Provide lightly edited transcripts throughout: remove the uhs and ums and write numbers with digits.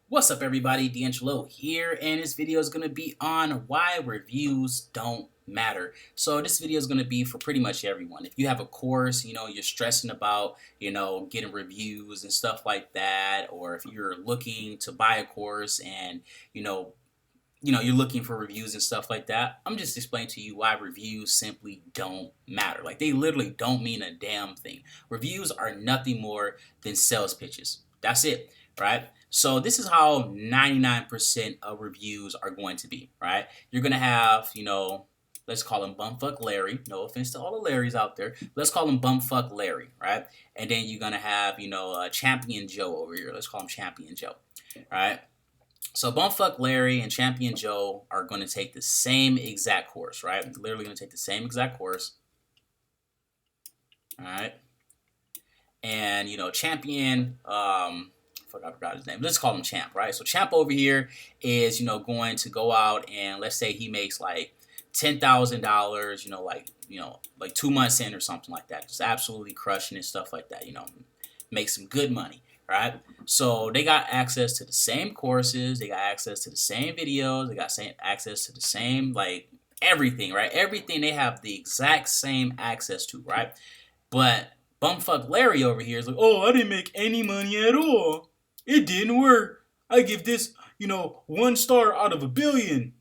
What's up, everybody? DeAngelo here, and this video is going to be on why reviews don't matter. So this video is going to be for pretty much everyone. If you have a course, you're stressing about, getting reviews and stuff like that, or if you're looking to buy a course and, you're looking for reviews and stuff like that, I'm just explaining to you why reviews simply don't matter. Like, they literally don't mean a damn thing. Reviews are nothing more than sales pitches. That's it, right? So this is how 99% of reviews are going to be, right? You're going to have, let's call him Bumfuck Larry. No offense to all the Larrys out there. Let's call him Bumfuck Larry, right? And then you're going to have, Champion Joe over here. Let's call him Champion Joe, right? So Bumfuck Larry and Champion Joe are going to take the same exact course, right? Literally going to take the same exact course, all right? And, Champion, I forgot his name. Let's call him Champ, right? So Champ over here is, going to go out and let's say he makes like $10,000, like 2 months in or something like that. Just absolutely crushing and stuff like that, make some good money, right? So they got access to the same courses, they got access to the same videos, they got access to the same, like, everything, right? Everything they have the exact same access to, right? But Bumfuck Larry over here is like, oh, I didn't make any money at all. It didn't work. I give this, 1 star out of 1 billion,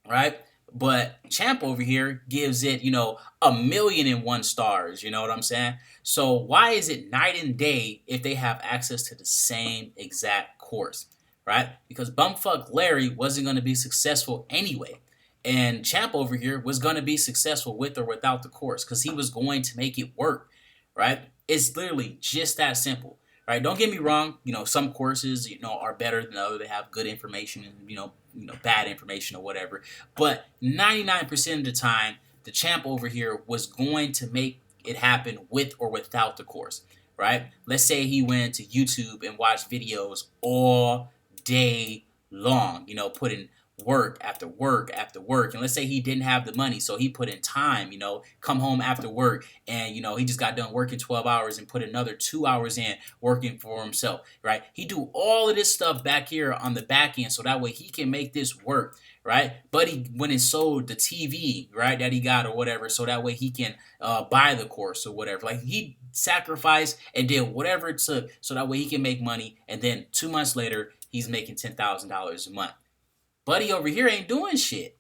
right? But Champ over here gives it, 1,000,001 stars. You know what I'm saying? So why is it night and day if they have access to the same exact course, right? Because Bumfuck Larry wasn't going to be successful anyway. And Champ over here was going to be successful with or without the course because he was going to make it work, right? It's literally just that simple. Right? Don't get me wrong. Some courses, are better than others. They have good information and bad information or whatever. But 99% of the time, the Champ over here was going to make it happen with or without the course. Right? Let's say he went to YouTube and watched videos all day long. Putting work after work after work. And let's say he didn't have the money, so he put in time, come home after work and, he just got done working 12 hours and put another 2 hours in working for himself, right? He do all of this stuff back here on the back end so that way he can make this work, right? But he went and sold the TV, right, that he got or whatever so that way he can buy the course or whatever. Like, he sacrificed and did whatever it took so that way he can make money, and then 2 months later, he's making $10,000 a month. Buddy over here ain't doing shit.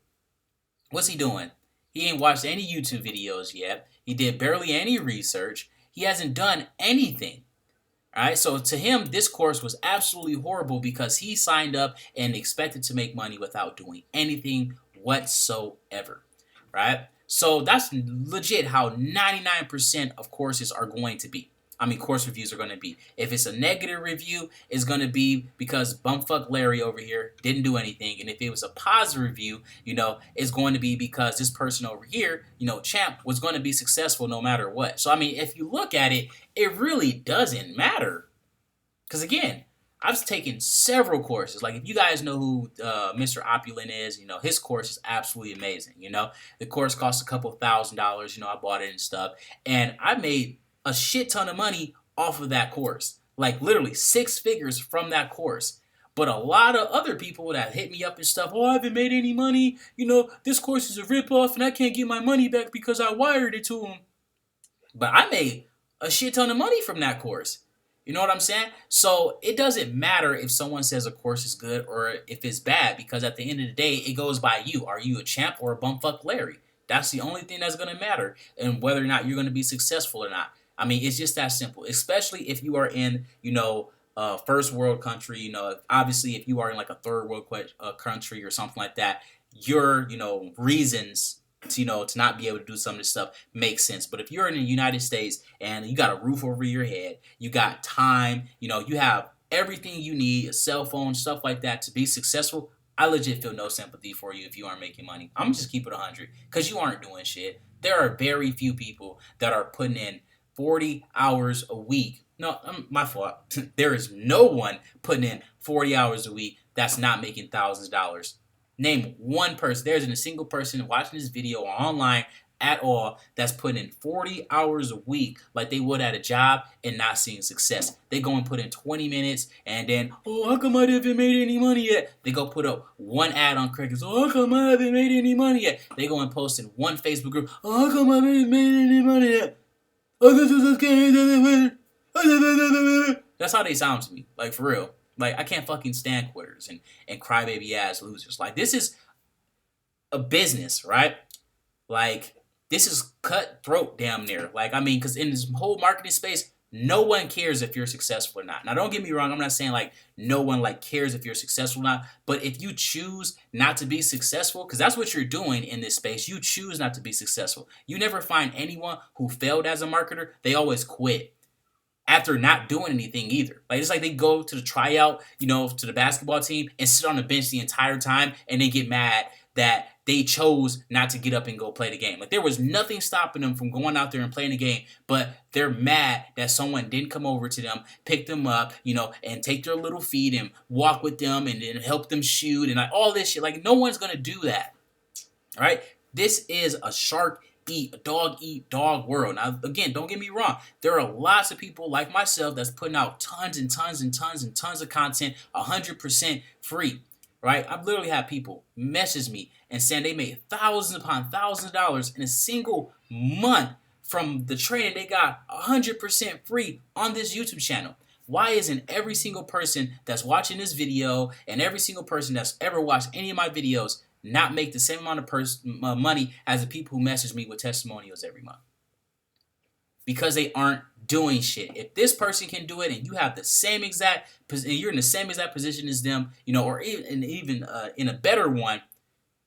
What's he doing? He ain't watched any YouTube videos yet. He did barely any research. He hasn't done anything. All right, so to him, this course was absolutely horrible because he signed up and expected to make money without doing anything whatsoever. Right? So that's legit how 99% of courses are going to be. Course reviews are going to be. If it's a negative review, it's going to be because Bumfuck Larry over here didn't do anything. And if it was a positive review, it's going to be because this person over here, Champ, was going to be successful no matter what. So, if you look at it, it really doesn't matter. Because, again, I've taken several courses. Like, if you guys know who Mr. Opulent is, his course is absolutely amazing. The course costs a couple $1,000s. I bought it and stuff. And I made a shit ton of money off of that course. Like, literally 6 figures from that course. But a lot of other people that hit me up and stuff, oh, I haven't made any money. This course is a ripoff and I can't get my money back because I wired it to them. But I made a shit ton of money from that course. You know what I'm saying? So it doesn't matter if someone says a course is good or if it's bad, because at the end of the day, it goes by you. Are you a Champ or a Bumfuck Larry? That's the only thing that's going to matter, and whether or not you're going to be successful or not. It's just that simple, especially if you are in, first world country. Obviously, if you are in like a third world country or something like that, your, reasons to not be able to do some of this stuff makes sense. But if you're in the United States and you got a roof over your head, you got time, you have everything you need, a cell phone, stuff like that to be successful, I legit feel no sympathy for you if you aren't making money. I'm just keep it 100 because you aren't doing shit. There are very few people that are putting in 40 hours a week. No, my fault. There is no one putting in 40 hours a week that's not making thousands of dollars. Name one person. There isn't a single person watching this video or online at all that's putting in 40 hours a week like they would at a job and not seeing success. They go and put in 20 minutes and then, oh, how come I haven't made any money yet? They go put up one ad on Craigslist. Oh, how come I haven't made any money yet? They go and post in one Facebook group. Oh, how come I haven't made any money yet? Oh, this is okay. That's how they sound to me. Like, for real. Like, I can't fucking stand quitters and crybaby ass losers. Like, this is a business, right? Like, this is cutthroat damn near. Like, I mean, because in this whole marketing space, no one cares if you're successful or not. Now, don't get me wrong. I'm not saying, like, no one, like, cares if you're successful or not. But if you choose not to be successful, because that's what you're doing in this space, you choose not to be successful. You never find anyone who failed as a marketer. They always quit after not doing anything either. Like, it's like they go to the tryout, to the basketball team and sit on the bench the entire time and they get mad that they chose not to get up and go play the game. Like, there was nothing stopping them from going out there and playing the game, but they're mad that someone didn't come over to them, pick them up, and take their little feet and walk with them and help them shoot and like all this shit. Like, no one's going to do that. All right? This is a shark eat dog world. Now, again, don't get me wrong. There are lots of people like myself that's putting out tons and tons and tons and tons of content 100% free, right? I've literally had people message me and saying they made thousands upon thousands of dollars in a single month from the training they got 100% free on this YouTube channel. Why isn't every single person that's watching this video and every single person that's ever watched any of my videos not make the same amount of money as the people who message me with testimonials every month? Because they aren't doing shit. If this person can do it and you have the same exact, and you're in the same exact position as them, or even in a better one,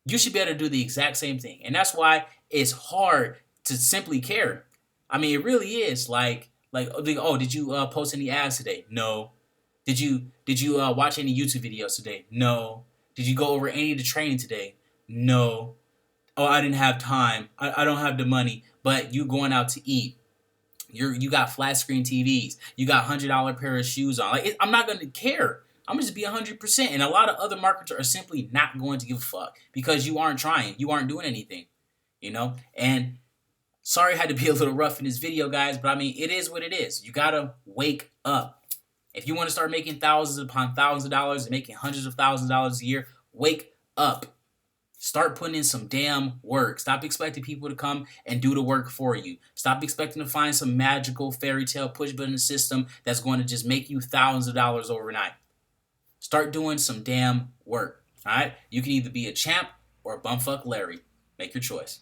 you should be able to do the exact same thing. And that's why it's hard to simply care. I mean, it really is. Like, oh, did you post any ads today? No. Did you watch any YouTube videos today? No. Did you go over any of the training today? No. Oh, I didn't have time. I don't have the money. But you going out to eat. You got flat screen TVs. You got $100 pair of shoes on. Like, I'm not going to care. I'm going to just be 100%. And a lot of other marketers are simply not going to give a fuck because you aren't trying. You aren't doing anything. And sorry I had to be a little rough in this video, guys. But, I mean, it is what it is. You got to wake up. If you want to start making thousands upon thousands of dollars and making hundreds of thousands of dollars a year, wake up. Start putting in some damn work. Stop expecting people to come and do the work for you. Stop expecting to find some magical fairy tale push button system that's going to just make you thousands of dollars overnight. Start doing some damn work. All right? You can either be a champ or a bumfuck Larry. Make your choice.